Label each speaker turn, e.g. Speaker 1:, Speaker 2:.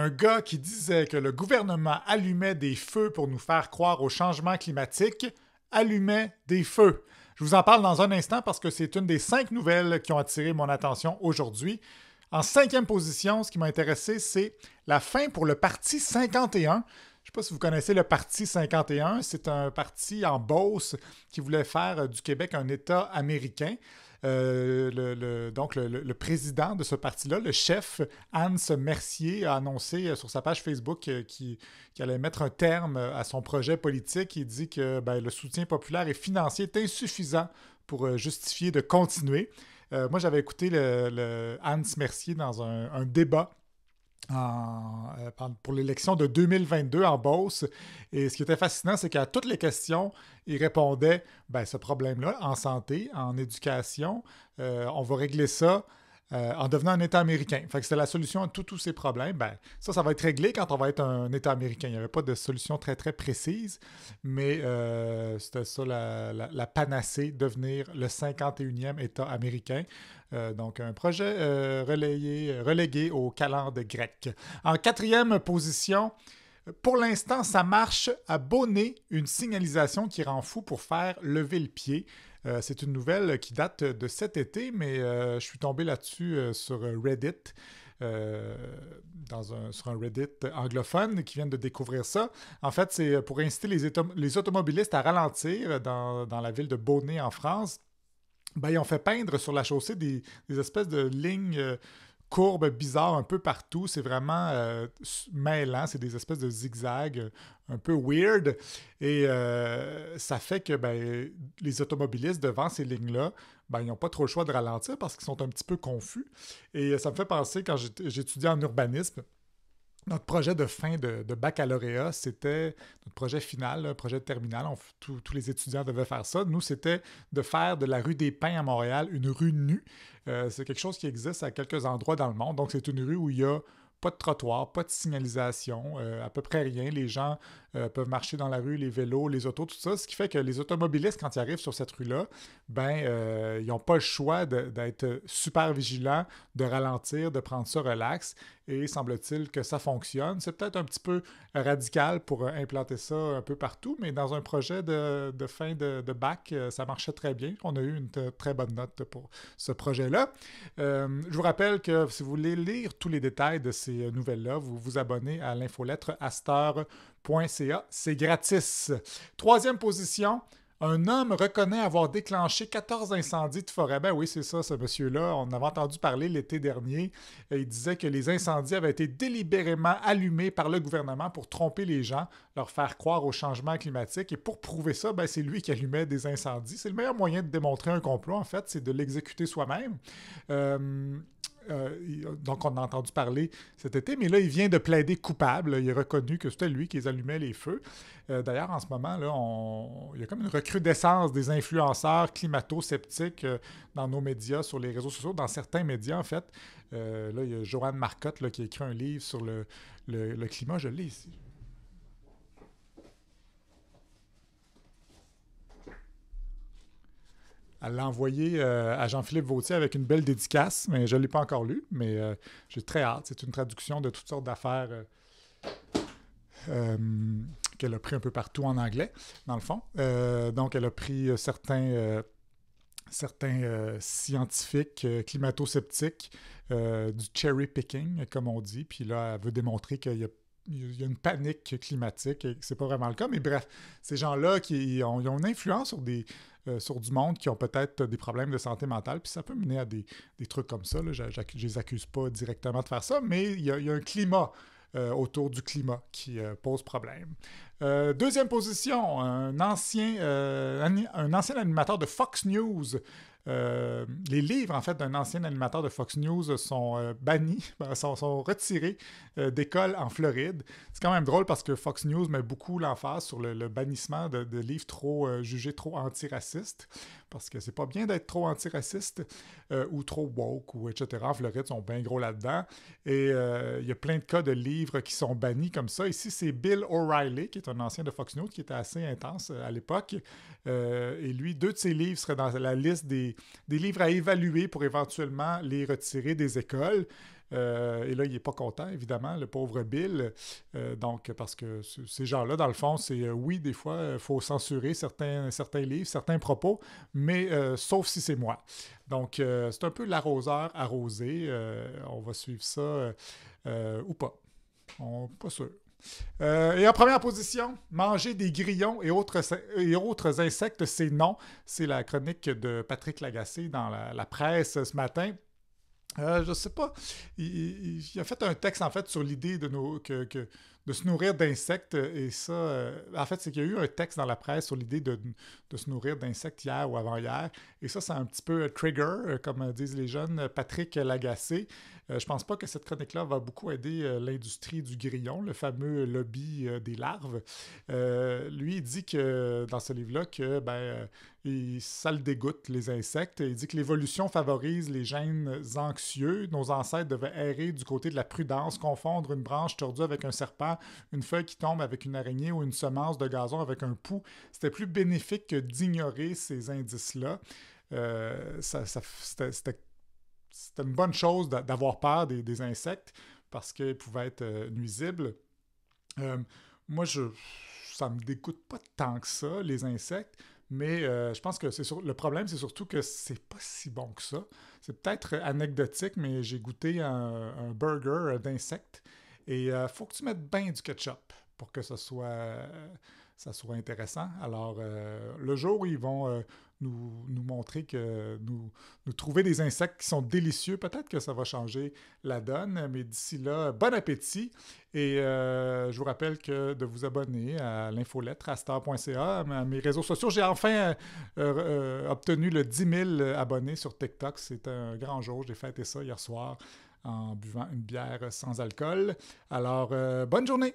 Speaker 1: un gars qui disait que le gouvernement allumait des feux pour nous faire croire au changement climatique, allumait des feux. Je vous en parle dans un instant parce que c'est une des 5 nouvelles qui ont attiré mon attention aujourd'hui. En 5e position, ce qui m'a intéressé, c'est la fin pour le Parti 51. Je ne sais pas si vous connaissez le Parti 51. C'est un parti en Beauce qui voulait faire du Québec un État américain. Donc, le président de ce parti-là, le chef Hans Mercier, a annoncé sur sa page Facebook qu'il allait mettre un terme à son projet politique. Il dit que le soutien populaire et financier est insuffisant pour justifier de continuer. Moi, j'avais écouté le Hans Mercier dans un débat pour l'élection de 2022 en Beauce. Et ce qui était fascinant, c'est qu'à toutes les questions, il répondait ce problème-là en santé, en éducation, on va régler ça en devenant un État américain. Fait que c'était la solution à tous ces problèmes. Ça va être réglé quand on va être un État américain. Il n'y avait pas de solution très, très précise, mais c'était ça la panacée, devenir le 51e État américain. Donc, un projet relégué aux calendes grecques. En 4e position, pour l'instant, ça marche à Bonnet, une signalisation qui rend fou pour faire lever le pied. C'est une nouvelle qui date de cet été, mais je suis tombé là-dessus sur Reddit, sur un Reddit anglophone qui vient de découvrir ça. En fait, c'est pour inciter les automobilistes à ralentir dans la ville de Bonnet en France. Ils ont fait peindre sur la chaussée des espèces de lignes courbes bizarres un peu partout. C'est vraiment mêlant. C'est des espèces de zigzags un peu weird. Et ça fait que les automobilistes devant ces lignes-là, ils n'ont pas trop le choix de ralentir parce qu'ils sont un petit peu confus. Et ça me fait penser, quand j'étudiais en urbanisme, notre projet de fin de baccalauréat, c'était notre projet final, un projet de terminale. Tous les étudiants devaient faire ça. Nous, c'était de faire de la rue des Pins à Montréal une rue nue. C'est quelque chose qui existe à quelques endroits dans le monde. Donc, c'est une rue où il y a pas de trottoir, pas de signalisation, à peu près rien. Les gens peuvent marcher dans la rue, les vélos, les autos, tout ça. Ce qui fait que les automobilistes, quand ils arrivent sur cette rue-là, ils n'ont pas le choix d'être super vigilants, de ralentir, de prendre ça relax. Et semble-t-il que ça fonctionne. C'est peut-être un petit peu radical pour implanter ça un peu partout, mais dans un projet de fin de bac, ça marchait très bien. On a eu une très bonne note pour ce projet-là. Je vous rappelle que si vous voulez lire tous les détails de ces nouvelles-là, vous vous abonnez à l'infolettre astor.ca. C'est gratis. 3e position. Un homme reconnaît avoir déclenché 14 incendies de forêt. Oui, c'est ça, ce monsieur-là. On avait entendu parler l'été dernier. Il disait que les incendies avaient été délibérément allumés par le gouvernement pour tromper les gens, leur faire croire au changement climatique. Et pour prouver ça, c'est lui qui allumait des incendies. C'est le meilleur moyen de démontrer un complot, en fait, c'est de l'exécuter soi-même. Donc, on a entendu parler cet été, mais là, il vient de plaider coupable. Il est reconnu que c'était lui qui allumait les feux. D'ailleurs, en ce moment, là, il y a comme une recrudescence des influenceurs climato-sceptiques dans nos médias, sur les réseaux sociaux, dans certains médias, en fait. Là, il y a Joanne Marcotte là, qui a écrit un livre sur le climat. Je l'ai ici. Elle l'a envoyé à Jean-Philippe Vautier avec une belle dédicace, mais je ne l'ai pas encore lu, mais j'ai très hâte. C'est une traduction de toutes sortes d'affaires qu'elle a pris un peu partout en anglais, dans le fond. Donc, elle a pris certains scientifiques climato-sceptiques, du cherry picking, comme on dit, puis là, elle veut démontrer qu'il y a une panique climatique et que c'est pas vraiment le cas. Mais bref, ces gens-là ils ont une influence sur du monde qui ont peut-être des problèmes de santé mentale, puis ça peut mener à des trucs comme ça. Là. Je les accuse pas directement de faire ça, mais il y a un climat autour du climat qui pose problème. 2e position, un ancien animateur de Fox News. Les livres, en fait, d'un ancien animateur de Fox News sont bannis, sont retirés d'écoles en Floride. C'est quand même drôle parce que Fox News met beaucoup l'emphase sur le bannissement de livres jugés trop antiracistes, parce que c'est pas bien d'être trop antiraciste ou trop woke, ou etc. En Floride, ils sont bien gros là-dedans. Et il y a plein de cas de livres qui sont bannis comme ça. Ici, c'est Bill O'Reilly, qui est un ancien de Fox News, qui était assez intense à l'époque. Et lui, 2 de ses livres seraient dans la liste des livres à évaluer pour éventuellement les retirer des écoles. Et là, il n'est pas content, évidemment, le pauvre Bill. Donc, parce que ces gens-là, dans le fond, c'est oui, des fois, il faut censurer certains livres, certains propos, mais sauf si c'est moi. Donc, c'est un peu l'arroseur arrosé. On va suivre ça ou pas. Pas sûr. Et en première position, manger des grillons et autres insectes, c'est non. C'est la chronique de Patrick Lagacé dans la presse ce matin. Je sais pas. Il a fait un texte en fait sur l'idée de se nourrir d'insectes et ça. En fait, c'est qu'il y a eu un texte dans la presse sur l'idée de se nourrir d'insectes hier ou avant-hier. Et ça, c'est un petit peu trigger, comme disent les jeunes, Patrick Lagacé. Je pense pas que cette chronique-là va beaucoup aider l'industrie du grillon, le fameux lobby des larves. Lui, il dit que dans ce livre-là que ça le dégoûte, les insectes. Il dit que l'évolution favorise les gènes anxieux. Nos ancêtres devaient errer du côté de la prudence, confondre une branche tordue avec un serpent, une feuille qui tombe avec une araignée ou une semence de gazon avec un pou. C'était plus bénéfique que d'ignorer ces indices-là. C'était une bonne chose d'avoir peur des insectes parce qu'ils pouvaient être nuisibles. Euh, moi, ça me dégoûte pas tant que ça, les insectes. Mais je pense que le problème, c'est surtout que c'est pas si bon que ça. C'est peut-être anecdotique, mais j'ai goûté un burger d'insectes et il faut que tu mettes bien du ketchup pour que ça soit intéressant. Alors, le jour où ils vont nous montrer nous trouver des insectes qui sont délicieux, peut-être que ça va changer la donne. Mais d'ici là, bon appétit. Et je vous rappelle de vous abonner à l'infolettre, à star.ca, à mes réseaux sociaux. J'ai enfin obtenu le 10 000 abonnés sur TikTok. C'est un grand jour. J'ai fêté ça hier soir en buvant une bière sans alcool. Alors, bonne journée!